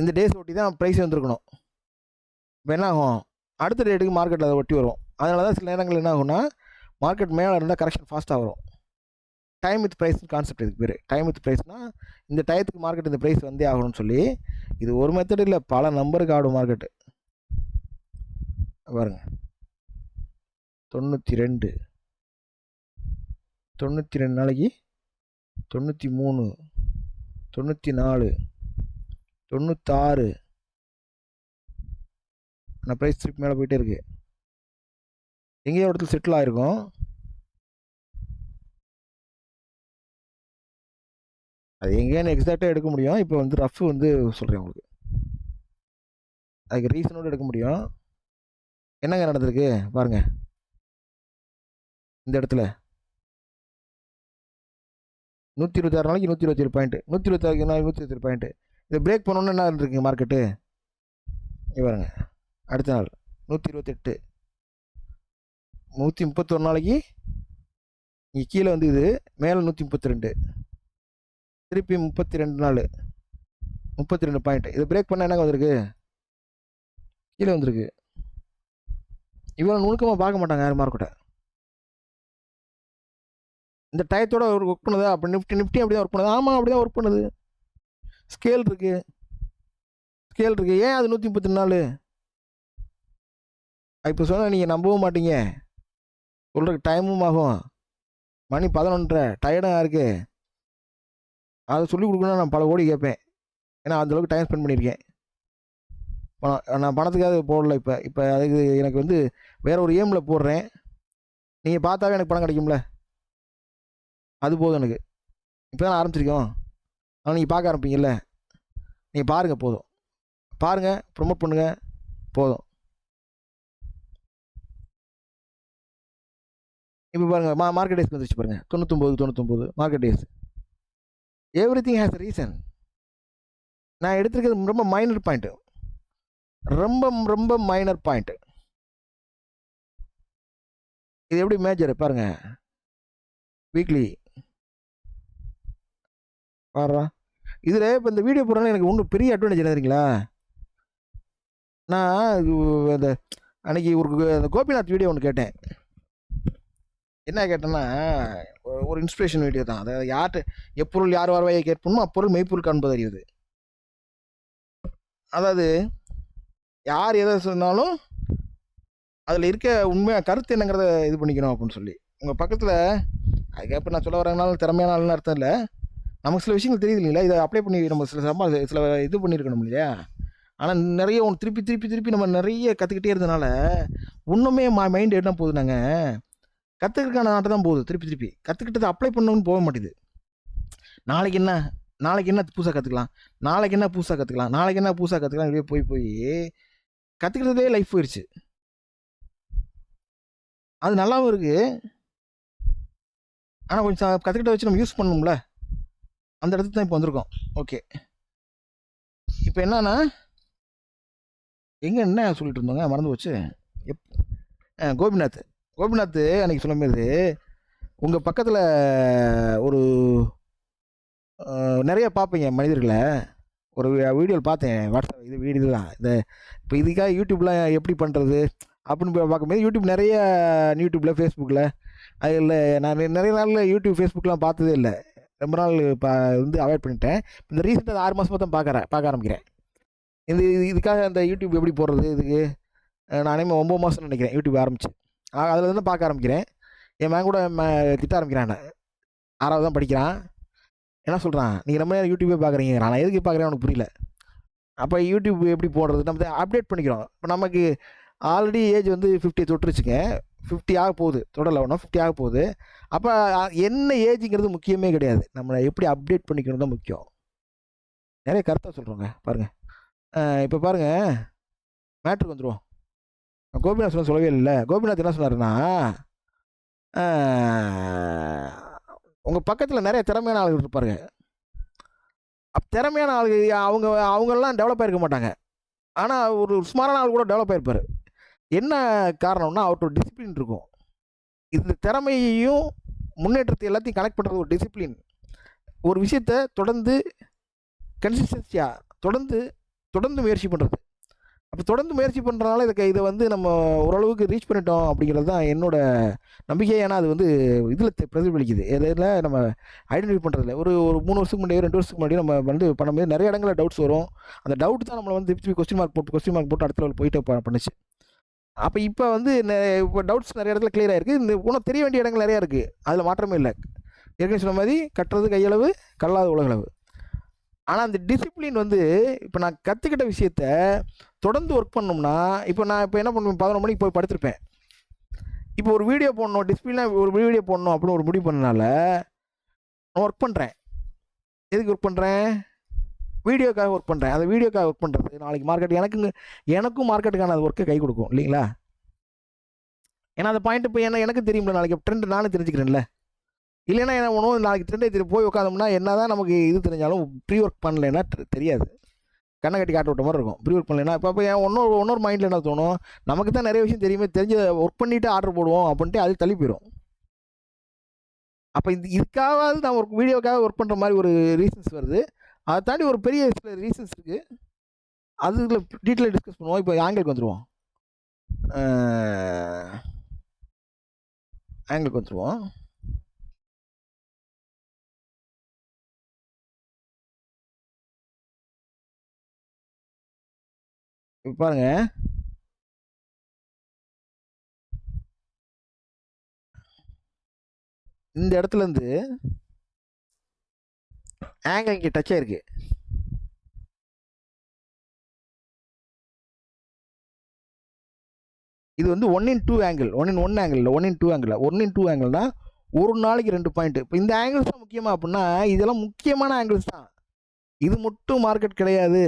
இந்த டேஸ் ஒட்டி தான் ப்ரைஸ் வந்துருக்கணும். இப்போ என்ன ஆகும், அடுத்த டேட்டுக்கு மார்க்கெட்டில் அதை ஒட்டி வரும். அதனால தான் சில நேரங்கள் என்ன ஆகும்னா, மார்க்கெட் மேலே இருந்தால் கரெக்ஷன் ஃபாஸ்ட்டாக வரும். டைம் வித் ப்ரைஸ் கான்செப்ட் இதுக்கு பேர். டைம் வித் ப்ரைஸ்னால் இந்த டயத்துக்கு மார்க்கெட் இந்த ப்ரைஸ் வந்தே ஆகணும்னு சொல்லி, இது ஒரு மெத்தட் இல்லை, பல நம்பருக்கு ஆடும் மார்க்கெட்டு. பாருங்க, 92 நாளைக்கு 93, 94, 96 அந்த ப்ரைஸ் திருப்பி மேலே போயிட்டே இருக்கு. எங்கேயோ இடத்துல செட்டில் ஆகிருக்கும். அது எங்கேன்னு எக்ஸாக்டாக எடுக்க முடியும். இப்போ வந்து ரஃப் வந்து சொல்கிறேன் உங்களுக்கு, அதுக்கு ரீசனோடு எடுக்க முடியும். என்னங்க நடந்திருக்கு பாருங்கள், இந்த இடத்துல 126 நாளைக்கு 127 பாயிண்ட்டு, 126 நாளைக்கு 127 பாயிண்ட்டு. இதை பிரேக் பண்ணோன்னு என்ன இருந்துருக்கு மார்க்கெட்டு, பாருங்க, அடுத்த நாள் 128, 131 நாளைக்கு இங்கே கீழே வந்து இது மேலே 132, திருப்பி 32 நாள் 32 பாயிண்ட். இதை பிரேக் பண்ணால் என்ன வந்திருக்கு, கீழே வந்திருக்கு. இவ்வளோ நுணுக்கமாக பார்க்க மாட்டாங்க யாரும் மார்க்கெட்டை. இந்த டயத்தோட ஒரு ஒர்க் பண்ணுதா, அப்போ நிஃப்டி அப்படி தான் ஒர்க் பண்ணுது. ஆமாம், அப்படி தான் ஒர்க் பண்ணுது. ஸ்கேல் இருக்குது. ஏன் அது 134 நாள்? இப்போ சொன்னால் நீங்கள் நம்பவும் மாட்டீங்க, சொல்கிறதுக்கு டைமும் ஆகும். மணி 11:30, டயர்டாக இருக்குது. அதை சொல்லிக் கொடுக்கணும்னா நான் பல கோடி கேட்பேன், ஏன்னா அந்தளவுக்கு டைம் ஸ்பெண்ட் பண்ணியிருக்கேன். நான் பணத்துக்காக போடல. இப்போ அதுக்கு எனக்கு வந்து வேறு ஒரு ஏமில் போடுறேன். நீங்கள் பார்த்தாவே எனக்கு பணம் கிடைக்கும்ல, அது போதும் எனக்கு. இப்போ தான் ஆரம்பிச்சிருக்கோம், ஆனால் நீங்கள் பார்க்க ஆரம்பிப்பீங்கல்ல, நீங்கள் பாருங்கள், போதும். பாருங்கள், ப்ரொமோட் பண்ணுங்கள், போதும். இப்போ பாருங்கள், மார்க்கெட் டேஸ் வந்துருச்சு பாருங்கள், 99 market days. Every thing has a reason. நான் எடுத்திருக்கிறது ரொம்ப மைனர் பாயிண்ட்டு, ரொம்ப ரொம்ப மைனர் பாயிண்ட்டு. இது எப்படி மேஜர் பாருங்க, வீக்லி பாருடா. இதில் இப்போ இந்த வீடியோ போடுறதுனால எனக்கு ஒன்றும் பெரிய அட்வான்டேஜ் என்ன தெரியுங்களா? நான் அந்த அன்னைக்கு அந்த கோபிநாத் வீடியோ ஒன்று கேட்டேன். என்ன கேட்டேன்னா, ஒரு இன்ஸ்பிரேஷன் வீடியோ தான். அதாவது யார்கிட்ட எப்பொருள் யார் வரவையை கேட்பணுமோ அப்பொருள் மெய்ப்பொருள் காண்பது அறியுது. அதாவது யார் எதை சொன்னாலும் அதில் இருக்க உண்மையாக கருத்து என்னங்கிறத இது பண்ணிக்கணும் அப்படின்னு சொல்லி. உங்கள் பக்கத்தில் அதுக்கப்புறம் நான் சொல்ல வரனாலும் திறமையான ஆளுன்னு அர்த்தம் இல்லை. நமக்கு சில விஷயங்கள் தெரியுது இல்லைங்களா, இதை அப்ளை பண்ணி நம்ம சில இது பண்ணியிருக்கணும் இல்லையா. ஆனால் நிறைய ஒன்று திருப்பி திருப்பி திருப்பி நம்ம நிறைய கற்றுக்கிட்டே இருந்தனால இன்னுமே மைண்ட் என்ன போகுதுனாங்க, கற்றுக்கிறதுக்கான நாட்டை தான் போகுது. திருப்பி திருப்பி கற்றுக்கிட்டதை அப்ளை பண்ணணும்னு போக மாட்டேது. நாளைக்கு என்ன புதுசாக கற்றுக்கலாம், நாளைக்கு என்ன புதுசாக கற்றுக்கலாம், நாளைக்கு என்ன புதுசாக கற்றுக்கலாம், இப்படியே போய் போய் கற்றுக்கிறதுலே லைஃப் போயிடுச்சு. அது நல்லாவும் இருக்குது, ஆனால் கொஞ்சம் கற்றுக்கிட்ட வச்சு நம்ம யூஸ் பண்ணணும்ல, அந்த இடத்துக்கு தான் இப்போ வந்திருக்கோம். ஓகே, இப்போ என்னன்னா என்ன சொல்லிட்டு இருந்தோங்க, மறந்து போச்சு. கோபிநாத் அன்றைக்கி சொல்லும்போது உங்கள் பக்கத்தில் ஒரு நிறைய பார்ப்பீங்க மனிதர்களை. ஒரு வீடியோவில் பார்த்தேன், வாட்ஸ்அப் இது வீடியோ தான். இந்த இப்போ இதுக்காக யூடியூப்லாம் எப்படி பண்ணுறது அப்படின்னு போய் பார்க்கும்போது யூடியூப்பில் ஃபேஸ்புக்கில் அதில் நான் நிறைய நாளில் யூடியூப் ஃபேஸ்புக்கெலாம் பார்த்ததே இல்லை. ரொம்ப நாள் அவாய்ட் பண்ணிட்டேன். இந்த ரீசெண்டாக 6 மாதமாக தான் பார்க்க ஆரம்பிக்கிறேன். இதுக்காக அந்த யூடியூப் எப்படி போடுறது, இதுக்கு நானே 9 மாதம் நினைக்கிறேன் யூடியூப் ஆரம்பிச்சு. அதில் தான் பார்க்க ஆரம்பிக்கிறேன். என் மேன் கூட திட்ட ஆரம்பிக்கிறான். 6வது தான் படிக்கிறான். என்ன சொல்கிறான், நீங்கள் ரொம்ப நேரம் யூடியூபே பார்க்குறீங்க, நான் எதுக்கு பார்க்குறேன் அவனுக்கு புரியல. அப்போ யூடியூப் எப்படி போடுறது, நம்ம அப்டேட் பண்ணிக்கிறோம். இப்போ நமக்கு ஆல்ரெடி ஏஜ் 50 தொட்டுருச்சுங்க, 50 ஆக போகுது, தொடரல ஒன்றும் 50 ஆக போகுது. அப்போ என்ன ஏஜுங்கிறது முக்கியமே கிடையாது, நம்மளை எப்படி அப்டேட் பண்ணிக்கணும் தான் முக்கியம். நிறைய கருத்தை சொல்கிறோங்க பாருங்கள். இப்போ பாருங்கள், மேட்ருக்கு வந்துடுவோம். கோபிநாத் சொல்லவே இல்லை. கோபிநாத் என்ன சொன்னாருன்னா, உங்கள் பக்கத்தில் நிறைய திறமையான ஆளுகள் இருப்பாருங்க. திறமையான ஆளுகள் அவங்கெல்லாம் டெவலப் ஆகிருக்க மாட்டாங்க, ஆனால் ஒரு சுமாரான ஆள் கூட டெவலப் ஆகிருப்பார். என்ன காரணம்னா அவர்கிட்ட டிசிப்ளின் இருக்கும். இந்த திறமையையும் முன்னேற்றத்தை எல்லாத்தையும் கனெக்ட் பண்ணுறது ஒரு டிசிப்ளின். ஒரு விஷயத்தை தொடர்ந்து கன்சிஸ்டன்சியாக தொடர்ந்து முயற்சி பண்ணுறது. அப்போ தொடர்ந்து முயற்சி பண்ணுறதுனால இதை நம்ம ஓரளவுக்கு ரீச் பண்ணிட்டோம் அப்படிங்கிறது தான் என்னோட நம்பிக்கை. ஏன்னா அது இதில் பிரதிபலிக்குது, இதில் நம்ம ஐடென்டிஃபை பண்ணுறதில்ல. ஒரு 3 வருஷத்துக்கு முன்னாடி 2 வருஷத்துக்கு முன்னாடி நம்ம பண்ணும்போது நிறைய இடங்களில் டவுட்ஸ் வரும். அந்த டவுட் தான் நம்மளை திருப்பி கொஸ்டின் மார்க் போட்டு அடுத்த லெவல் போயிட்டு பண்ணுச்சு. அப்போ இப்போ இப்போ டவுட்ஸ் நிறைய இடத்துல கிளியர் ஆகிருக்கு. இன்னும் தெரிய வேண்டிய இடங்கள் நிறையா இருக்குது, அதில் மாற்றமே இல்லை. ஏற்கனவே சொன்ன மாதிரி கட்டுறது கையளவு கல்லாத உலகளவு. ஆனால் அந்த டிசிப்ளின் இப்போ நான் கற்றுக்கிட்ட விஷயத்த தொடர்ந்து ஒர்க் பண்ணோம்னா, இப்போ என்ன பண்ணுவேன், 11 மணிக்கு போய் படுத்திருப்பேன். இப்போ ஒரு வீடியோ போடணும், டிசிப்ளினாக ஒரு வீடியோ போடணும் அப்படின்னு ஒரு முடிவு பண்ணனால நான் ஒர்க் பண்ணுறேன். எதுக்கு ஒர்க் பண்ணுறேன்? வீடியோக்காக ஒர்க் பண்ணுறேன். அந்த வீடியோக்காக ஒர்க் பண்ணுறது நாளைக்கு மார்க்கெட் எனக்கும் மார்க்கெட்டுக்கான அது ஒர்க்கை கை கொடுக்கும் இல்லைங்களா? ஏன்னா அந்த பாயிண்ட் இப்போ எனக்கு தெரியும்ல, நாளைக்கு ட்ரெண்ட் நானும் தெரிஞ்சுக்கிறேன்ல. இல்லைன்னா என்ன ஒன்றும் நாளைக்கு ட்ரெண்டை போய் உட்காந்தோம்னா என்ன தான் நமக்கு இது தெரிஞ்சாலும் ப்ரீ ஒர்க் பண்ணலைன்னா தெரியாது, கண்ணை கட்டி காட்ட விட்ட மாதிரி இருக்கும். ப்ரீ ஒர்க் பண்ணலைன்னா இப்போ இன்னொரு மைண்டில் என்ன தோணும், நமக்கு தான் நிறைய விஷயம் தெரிஞ்ச ஒர்க் பண்ணிவிட்டு ஆர்டர் போடுவோம் அப்படின்ட்டு அது தள்ளி போயிடும். அப்போ இதுக்காவது நான் ஒரு வீடியோக்காக ஒர்க் பண்ணுற மாதிரி ஒரு ரீசன்ஸ் வருது. அதை தாண்டி ஒரு பெரிய சில ரீசன்ஸ் இருக்குது, அதில் டீட்டெயிலாக டிஸ்கஸ் பண்ணுவோம். இப்போ ஆங்கிளுக்கு வந்துடுவோம். இப்போ பாருங்க, இந்த இடத்துல இருந்து ஆங்கிள் இங்கே டச் ஆயிருக்கு. இது 1:2 ஆங்கிள், 1:1 ஆங்கிள் இல்லை, 1:2 ஆங்கிள். 1:2 ஆங்கிள்னா ஒரு நாளைக்கு 2 பாயிண்ட். இப்போ இந்த ஆங்கிள்ஸ் தான் முக்கியமாக அப்படின்னா இதெல்லாம் முக்கியமான ஆங்கிள்ஸ் தான். இது மட்டும் மார்க்கெட் கிடையாது,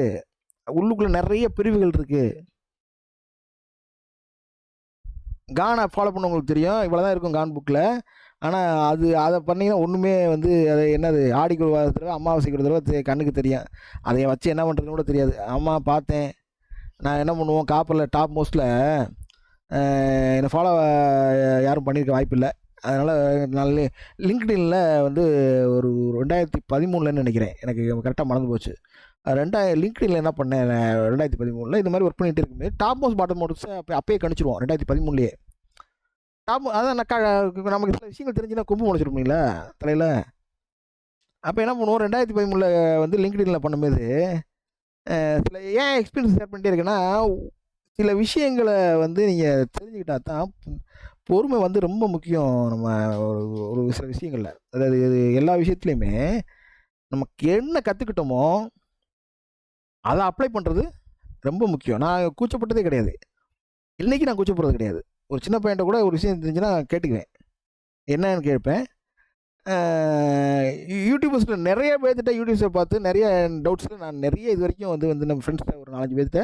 உள்ளுக்குள்ளே நிறைய பிரிவுகள் இருக்குது. கானை ஃபாலோ பண்ணவங்களுக்கு தெரியும், இவ்வளோ தான் இருக்கும் கான் புக்கில். ஆனால் அதை பண்ணிங்கன்னா ஒன்றுமே வந்து அது என்னது ஆடிக்கு ஒரு தடவை அமாவாசைக்கு ஒரு தடவை கண்ணுக்கு தெரியும். அதை வச்சு என்ன பண்ணுறதுன்னு கூட தெரியாது. ஆமாம் பார்த்தேன். நான் என்ன பண்ணுவோம், காப்பரில் டாப் மோஸ்ட்டில் என்னை ஃபாலோ யாரும் பண்ணியிருக்க வாய்ப்பில்லை. அதனால் நல்ல லிங்க்டின்ல வந்து ஒரு 2013 நினைக்கிறேன், எனக்கு கரெக்டாக மறந்து போச்சு. லிங்க்டின்ல என்ன பண்ணேன், 2013 இந்த மாதிரி ஒர்க் பண்ணிட்டு இருக்கும்போது டாப் மோஸ்ட் பாட்டம் மோட்ஸை அப்பயே கணிச்சிருவோம் 2013. அதான் நமக்கு சில விஷயங்கள் தெரிஞ்சுன்னா கொம்பு முளைச்சிருப்பீங்களா தலையில். அப்போ என்ன பண்ணுவோம், 2013 வந்து லிங்க்டின்ல பண்ணும்போது சில ஏன் எக்ஸ்பீரியன்ஸ் ஷேர் பண்ணிட்டே இருக்கேன்னா, சில விஷயங்களை வந்து நீங்கள் தெரிஞ்சுக்கிட்டா தான் பொறுமை வந்து ரொம்ப முக்கியம். நம்ம ஒரு ஒரு சில விஷயங்களில், அதாவது இது எல்லா விஷயத்துலையுமே நமக்கு என்ன கற்றுக்கிட்டோமோ அதை அப்ளை பண்ணுறது ரொம்ப முக்கியம். நான் கூச்சப்பட்டதே கிடையாது. இன்றைக்கி நான் கூச்சப்படுறது கிடையாது. ஒரு சின்ன பையன்ட்ட கூட ஒரு விஷயம் தெரிஞ்சுன்னா கேட்டுக்குவேன், என்னன்னு கேட்பேன். யூடியூபர்ஸில் நிறைய பேர்த்திட்ட யூடியூப்ஸை பார்த்து நிறைய டவுட்ஸில் நான் நிறைய இது வரைக்கும் வந்து நம்ம ஃப்ரெண்ட்ஸில் ஒரு 4-5 பேர்த்த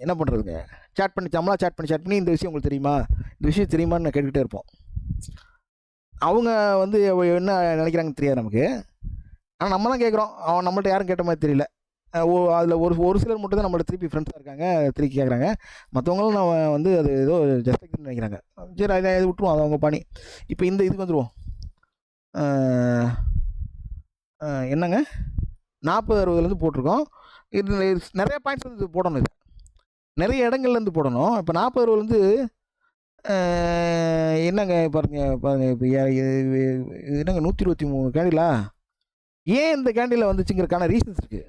என்ன பண்ணுறதுங்க, சேட் பண்ணி இந்த விஷயம் உங்களுக்கு தெரியுமா, இந்த விஷயம் தெரியுமான்னு நான் கேட்டுக்கிட்டே இருப்போம். அவங்க வந்து என்ன நினைக்கிறாங்கன்னு தெரியாது நமக்கு. ஆனால் நம்ம தான் கேட்குறோம், அவன் நம்மள்ட்ட யாரும் கேட்ட மாதிரி தெரியல. அதில் ஒரு சிலர் மட்டும் தான் நம்மள்ட்ட திருப்பி ஃப்ரெண்ட்ஸாக இருக்காங்க, திருப்பி கேட்குறாங்க. மற்றவங்களும் நம்ம வந்து அது ஏதோ ஜஸ்ட் நினைக்கிறாங்க. சரி, அதை விட்டுருவோம், அது அவங்க பண்ணி. இப்போ இதுக்கு வந்துடுவோம். என்னங்க 40-60 போட்டிருக்கோம். இது நிறைய பாயிண்ட்ஸ் வந்து போடணும், இது நிறைய இடங்கள்லேருந்து போடணும். இப்போ 40-60 என்னங்க பாருங்கள் இப்போ என்னங்க 123 கேண்டிலா, ஏன் இந்த கேண்டில் வந்துச்சுங்கிறதுக்கான ரீசன்ஸ் இருக்குது.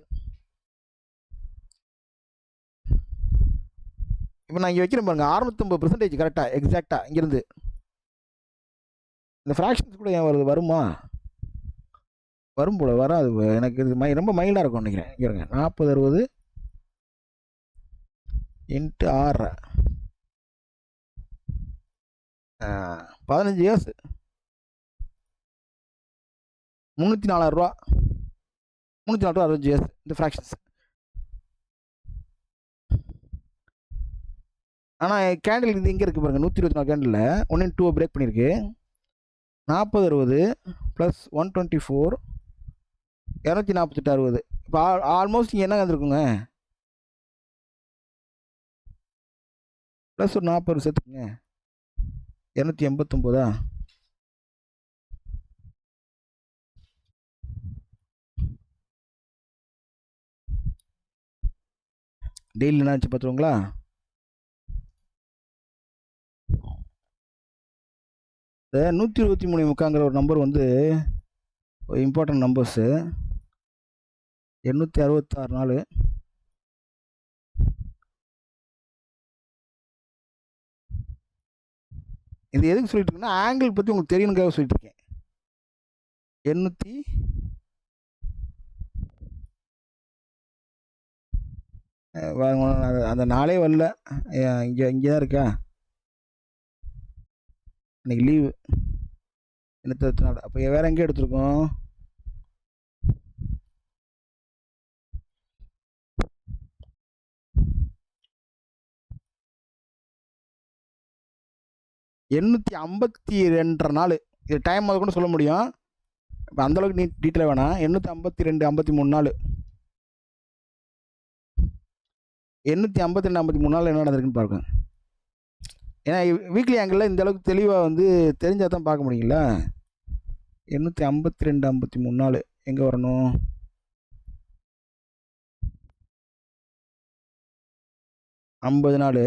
இப்போ நான் இங்கே வைக்கிறேன் பாருங்கள், 650% கரெக்டாக எக்ஸாக்டாக இங்கேருந்து. இந்த ஃப்ராக்ஷன்ஸ் கூட ஏன் வருமா, வரும் போல, வராது. எனக்கு இது ரொம்ப மைல்டாக இருக்கும் நினைக்கிறேன். இங்கே இருங்க, 40-60 × 6 15 இயர்ஸ் 304,000 ரூபா, 304 இயர்ஸ் இந்த ஃப்ராக்ஷன்ஸ். ஆனால் கேண்டில் இது இங்கே இருக்குது பாருங்கள், 124 கேண்டில் 1 × 2 பிரேக் பண்ணியிருக்கு. 40-60 + 124 248-60. இப்போ ஆல்மோஸ்ட் இங்கே என்ன வந்துருக்குங்க, ப்ளஸ் ஒரு 40 சேர்த்துக்குங்க, 289. டெய்லி என்ன ஆச்சு பார்த்துருங்களா. இந்த 123 ஒரு நம்பர் வந்து ஒரு இம்பார்ட்டன்ட் நம்பர்ஸு. 866 நாள். இது எதுக்கு சொல்லிட்டு இருக்கேன்னா, ஆங்கிள் பற்றி உங்களுக்கு தெரியணுங்காக சொல்லிட்டு இருக்கேன். 800 அந்த நாளே வரல, இங்கே தான் இருக்கா, இன்னைக்கு லீவு, 804. அப்போ வேறு எங்கே எடுத்துருக்கோம், $852 நாள். இது டைம் அதை கூட சொல்ல முடியும். இப்போ அந்தளவுக்கு டீட்டெயிலாக வேணாம். 852 53 நாள். 852 53 நாள் என்ன நடந்திருக்குன்னு பாருங்க. ஏன்னா வீக்லி ஆங்கிளில் இந்த அளவுக்கு தெளிவாக வந்து தெரிஞ்சால் தான் பார்க்க முடியுங்களா. 852 53 நாள் எங்கே வரணும், 50 நாள்,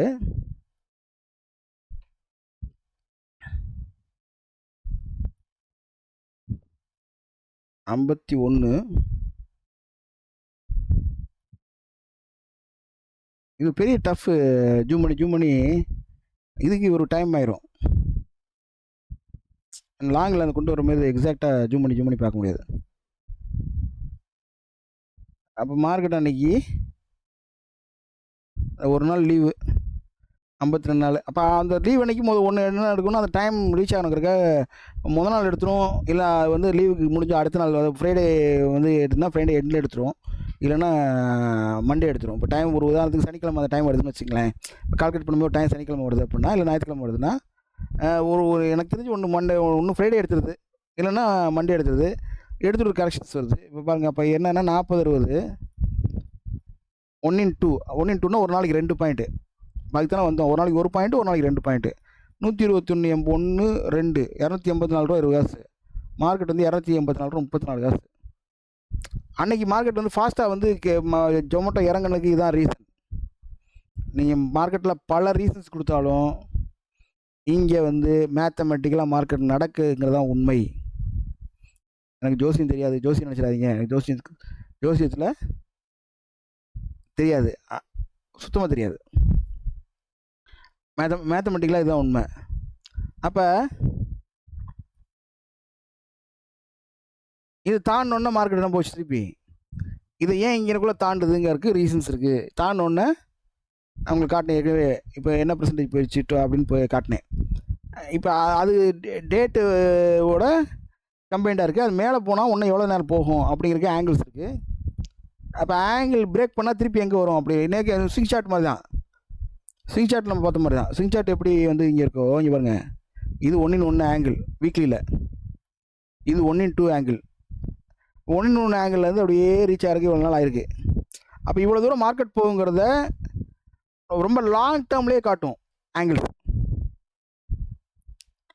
51. இது பெரிய டஃப்பு. ஜூம் பண்ணி இதுக்கு ஒரு டைம் ஆயிரும். லாங்கில் அந்த கொண்டு வரும்போது எக்ஸாக்டாக ஜூம் பண்ணி பார்க்க முடியாது. அப்போ மார்க்கெட் அன்னைக்கு ஒரு நாள் லீவு, 52 நாள். அப்போ அந்த லீவ் அன்றைக்கி ஒன்று என்ன எடுக்கணும், அந்த டைம் ரீச் ஆகணுங்கிறக்காக முதல் நாள் எடுத்துரும். இல்லை வந்து லீவுக்கு முடிஞ்சு அடுத்த நாள் ஃப்ரைடே வந்து எடுத்துனா ஃப்ரைடே எண்டில் எடுத்துரும், இல்லைன்னா மண்டே எடுத்துரும். இப்போ டைம் ஒரு உதாரணத்துக்கு சனிக்கிழமை அந்த டைம் வருதுன்னு வச்சுங்களேன். இப்போ கால்குலேட் பண்ணும்போது டைம் சனிக்கிழமை வருது அப்படின்னா, இல்லை ஞாயிற்றுக்கிழமை வருதுன்னா ஒரு ஒரு எனக்கு தெரிஞ்சு ஒன்று ஃப்ரைடே எடுத்துருது, இல்லைன்னா மண்டே எடுத்துருது. எடுத்துகிட்டு ஒரு கரெக்ஷன்ஸ் வருது. இப்போ பாருங்கள், அப்போ என்னென்னா 40 வருது. 1 இன் டூனா ஒரு நாளைக்கு 2 பாயிண்ட்டு. அதுக்கு தானே வந்தோம். ஒரு நாளைக்கு 1 பாயிண்ட்டு, ஒரு நாளைக்கு 2 பாயிண்ட்டு. 121 1 2 284 ரூபா 20 காசு. மார்க்கெட் வந்து 284 ரூபா 34 காசு. அன்னைக்கு மார்க்கெட் வந்து ஃபாஸ்ட்டாக வந்து ஜொமேட்டோ இறங்குனதுக்கு இதுதான் ரீசன். நீங்கள் மார்க்கெட்டில் பல ரீசன்ஸ் கொடுத்தாலும் இங்கே வந்து மேத்தமெட்டிக்கலாக மார்க்கெட் நடக்குங்கிறதான் உண்மை. எனக்கு ஜோசியம் தெரியாது, ஜோசியம் நினச்சிடாதீங்க. எனக்கு ஜோசியத்தில் தெரியாது, சுத்தமாக தெரியாது. மேத்தமெட்டிக்கலாக இதுதான் உண்மை. அப்போ இது தாண்டோன்னா மார்க்கெட் தான் போச்சு திருப்பி. இது ஏன் இங்கேக்குள்ளே தாண்டுதுங்கிறதுக்கு ரீசன்ஸ் இருக்குது. தாண்டோன்னே அவங்களுக்கு காட்டினேன் ஏற்கனவே. இப்போ என்ன பர்சன்டேஜ் போயிடுச்சு அப்படின்னு போய் காட்டினேன். இப்போ அது டேட்டோட கம்பைண்டாக இருக்குது. அது மேலே போனால் இன்னும் எவ்வளோ நேரம் போகும் அப்படிங்கிறதுக்கு ஆங்கிள்ஸ் இருக்குது. அப்போ ஆங்கிள் பிரேக் பண்ணால் திருப்பி எங்கே வரும் அப்படி இன்றைக்கி ஸ்விங் சார்ட் மாதிரி தான். ஸ்விங் சார்ட் நம்ம பார்த்த மாதிரி தான். ஸ்விங் சார்ட் எப்படி வந்து இங்கே இருக்கோ, இங்கே பாருங்கள், இது 1 ஆங்கிள் வீக்லியில், இது 1 ஆங்கிள். 1 ஆங்கிள்லேருந்து அப்படியே ரீச் ஆகிறதுக்கு இவ்வளோ நாள் ஆயிருக்கு. அப்போ இவ்வளோ தூரம் மார்க்கெட் போகுங்கிறத ரொம்ப லாங் டேர்ம்லேயே காட்டும் ஆங்கிள்ஸ்.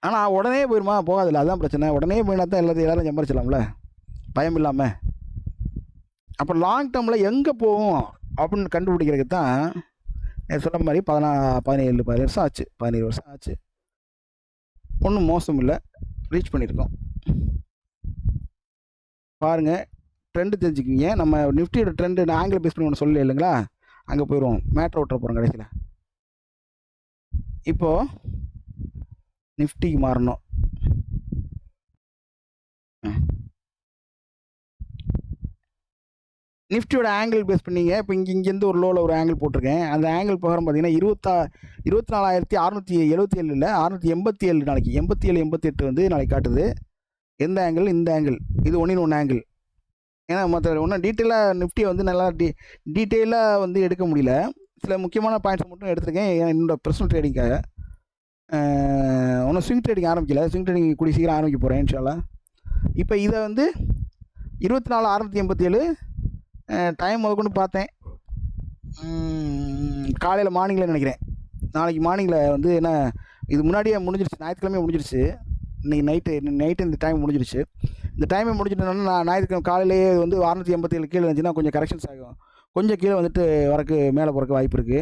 ஆனால் உடனே போயிடுமா? போகாதில்ல, அதுதான் பிரச்சனை. உடனே போயினா தான் எல்லாரும் சம்பாரிச்சிடலாம்ல பயம் இல்லாமல். அப்போ லாங் டேர்மில் எங்கே போகும் அப்படின்னு கண்டுபிடிக்கிறதுக்கு தான் சொன்ன மாதிரி 17 வருஷம் ஆச்சு, 17 வருஷம் ஆச்சு. ஒன்றும் மோசம் இல்லை, ரீச் பண்ணியிருக்கோம். பாருங்கள், ட்ரெண்டு தெரிஞ்சுக்கிங்க. நம்ம நிஃப்டியோட ட்ரெண்டு நான் ஆங்கிள் பேஸ் பண்ணி ஒன்று சொல்லலை இல்லைங்களா? அங்கே போயிடுவோம், மேட்ரு விட்டுற போகிறோம் கடைசியில். இப்போது நிஃப்டிக்கு மாறணும். நிஃப்டியோட ஆங்கிள் பேஸ் பண்ணிங்க. இப்போ இங்கேருந்து ஒரு லோவில் ஒரு ஆங்கிள் போட்டிருக்கேன். அந்த ஆங்கிள் பிரகாரம் பார்த்தீங்கன்னா 24,677 இல்லை 687 நாளைக்கு 87 88 வந்து நாளைக்கு காட்டுது. எந்த ஆங்கிள்? இந்த ஆங்கிள். இது 1 ஆங்கிள். ஏன்னா மற்ற ஒன்றும் டீட்டெயிலாக நிஃப்டியை வந்து நல்லா டீட்டெயிலாக வந்து எடுக்க முடியல. சில முக்கியமான பாயிண்ட்ஸ் மட்டும் எடுத்திருக்கேன் என்னோடய பர்சனல் ட்ரேடிங்காக. ஒன்றும் ஸ்விங் ட்ரேடிங் ஆரம்பிக்கல. ஸ்விங் ட்ரேடிங் கூடிய சீக்கிரம் ஆரம்பிக்க போகிறேன் இன்ஷால்லா. இப்போ இதை வந்து 24,687 டைம் முதற்கொண்டு பார்த்தேன். காலையில் மார்னிங்கில் நினைக்கிறேன். நாளைக்கு மார்னிங்கில் வந்து என்ன, இது முன்னாடியே முடிஞ்சிருச்சு, ஞாயிற்றுக்கிழமையே முடிஞ்சிருச்சு. இன்றைக்கி நைட்டு இந்த டைம் முடிஞ்சிருச்சு. இந்த டைமை முடிஞ்சிட்டோன்னா நான் ஞாயிற்றுக்கிழமை காலையிலேயே வந்து 687 கீழே இருந்துச்சுன்னா கொஞ்சம் கரெக்ஷன்ஸ் ஆகும். கொஞ்சம் கீழே வந்துட்டு வரக்கு மேலே போகிறக்கு வாய்ப்பு இருக்குது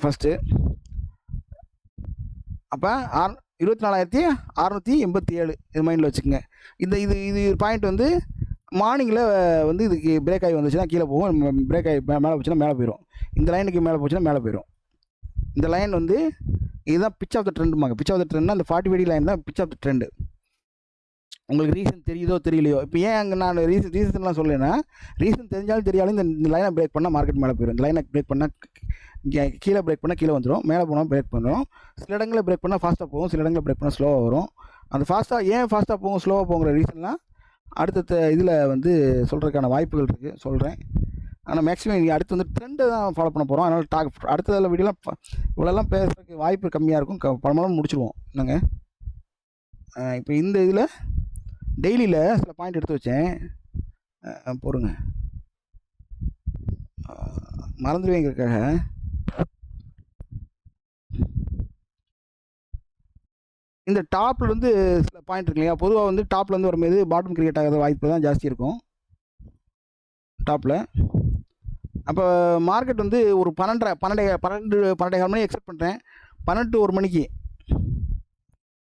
ஃபஸ்ட்டு. அப்போ 24,687 இது மைண்டில் வச்சுக்கோங்க. இது பாயிண்ட் வந்து மார்னிங்கில் வந்து இதுக்கு பிரேக் ஆகி வந்துச்சுன்னா கீழே போகும், பிரேக் ஆகி மேலே போச்சுன்னா மேலே போயிடும். இந்த லைனுக்கு மேலே போச்சுன்னா மேலே போயிடும். இந்த லைன் வந்து இதுதான் பிச் ஆஃப் த ட்ரெண்டுமாங்க. பிச் ஆஃப் த ட்ரெண்ட்னா அந்த 40 லைன் தான் பிச் ஆஃப் த ட்ரெண்டு. உங்களுக்கு ரீசன் தெரியுதோ தெரியலையோ, இப்போ ஏன் அங்கே நான் ரீசன்லாம் சொல்லலைன்னா, ரீசன் தெரிஞ்சாலும் தெரியாலும் இந்த லைனை பிரேக் பண்ணால் மார்க்கெட் மேலே போயிடும். இந்த லைனை பிரேக் பண்ணால் கீழே பிரேக் பண்ணால் கீழே வந்துடும், மேலே போனால் பிரேக் பண்ணுறோம். சில இடங்களில் பிரேக் பண்ணால் ஃபாஸ்ட்டாக போகும், சில இடங்களில் பிரேக் பண்ணால் ஸ்லோவாக வரும். அந்த ஏன் ஃபாஸ்ட்டாக போகும் ஸ்லோவாக போகிற ரீசன்லாம் அடுத்த இதில் வந்து சொல்கிறதுக்கான வாய்ப்புகள் இருக்குது, சொல்கிறேன். ஆனால் மேக்ஸிமம் இங்கே அடுத்து வந்து ட்ரெண்டை தான் ஃபாலோ பண்ண போகிறோம். அதனால் அடுத்ததில் வீடியோலாம் இவ்வளோலாம் பேசுகிறதுக்கு வாய்ப்பு கம்மியாக இருக்கும். பரமாலும் முடிச்சுடுவோம் என்னங்க. இப்போ இந்த இதில் டெய்லியில் சில பாயிண்ட் எடுத்து வச்சேன், போடுங்க, மறந்துடுவேங்கிறதுக்காக. இந்த டாப்பில் வந்து சில பாயிண்ட் இருக்கு இல்லையா? பொதுவாக வந்து டாப்பில் வந்து வரும்போது பாட்டம் கிரியேட் ஆகாத வாய்ப்பு தான் ஜாஸ்தி இருக்கும் டாப்பில். அப்போ மார்க்கெட் வந்து ஒரு 12 மணி எக்ஸ்பெக்ட் பண்ணுறேன். 12 to 1 மணிக்கு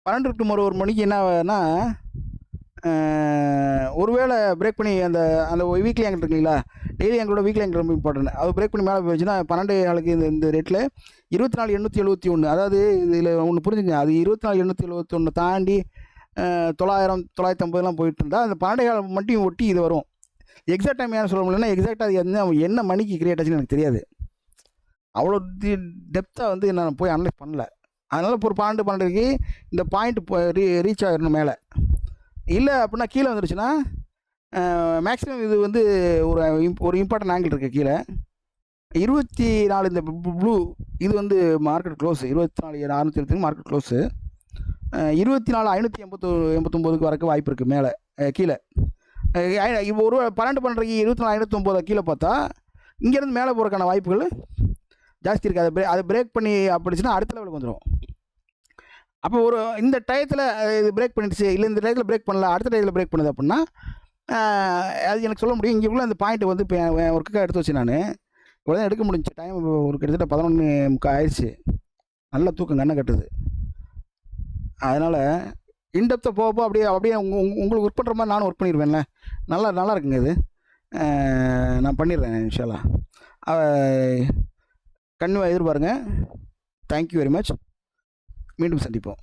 12 to 1 மணிக்கு என்ன ஆகுதுன்னா, ஒருவேளை பிரேக் பண்ணி அந்த வீக்லி ஆங்கிள் இருக்குங்களா, டெய்லி எங்களோட வீக்லி ஆங்கிள் ரொம்ப இம்பார்ட்டன்ட். அது பிரேக் பண்ணி மேலே போயிடுச்சுன்னா 12 நாளுக்கு இந்த ரேட்டில் 24,871. அதாவது இதில் ஒன்று புரிஞ்சுங்க, அது 24,871 தாண்டி 900 950 போயிட்டு இருந்தால் அந்த 12 மட்டும் ஒட்டி இது வரும். எக்ஸாக்ட் டைம் ஏன்னு சொல்ல முடியலன்னா, எக்ஸாக்டாக அது என்ன மணிக்கு கிரியேட் ஆச்சுன்னு எனக்கு தெரியாது. அவ்வளோ டெப்த்தாக வந்து நான் போய் அனலைஸ் பண்ணல. அதனால் இப்போ ஒரு 12:12க்கு இந்த பாயிண்ட் ரீச் ஆகிடணும் மேலே. இல்லை அப்படின்னா கீழே வந்துருச்சுன்னா மேக்ஸிமம் இது வந்து ஒரு இம்பார்ட்டன்ட் ஆங்கிள் இருக்குது கீழே. 24 இந்த ப்ளூ இது வந்து மார்க்கெட் க்ளோஸு 24,670 மார்க்கெட் க்ளோஸு. 24,589 வரக்கு வாய்ப்பு இருக்குது மேலே கீழே. இப்போ ஒரு 12 24,509 கீழே பார்த்தா இங்கேருந்து மேலே போகிறதுக்கான வாய்ப்புகள் ஜாஸ்தி இருக்குது. அதை பிரேக் பண்ணி அப்படிச்சுன்னா அடுத்த லெவலுக்கு வந்துடும். அப்போ இந்த டயத்தில் இது பிரேக் பண்ணிடுச்சு, இல்லை இந்த டயத்தில் பிரேக் பண்ணல, அடுத்த டயத்தில் பிரேக் பண்ணுது அப்படின்னா அது எனக்கு சொல்ல முடியும். இங்கேக்குள்ளே அந்த பாயிண்ட் வந்து இப்போ என் ஒர்க்குக்காக எடுத்து வச்சு நான் இவ்வளோ தான் எடுக்க முடிஞ்சு. டைம் ஒரு கிட்டத்தட்ட 11:45 ஆயிடுச்சு. நல்லா தூக்கம் கண்ணை கட்டுது. அதனால் இன்டெப்த்தை போக அப்படியே அப்படியே உங்களுக்கு ஒர்க் பண்ணுற மாதிரி நானும் ஒர்க் பண்ணிடுவேன்ல. நல்லா இருக்குங்க இது. நான் பண்ணிடுறேன் இன்ஷால்லா. கண்டிப்பாக எதிர்பாருங்க. Thank you very much. மீண்டும் சந்திப்போம்.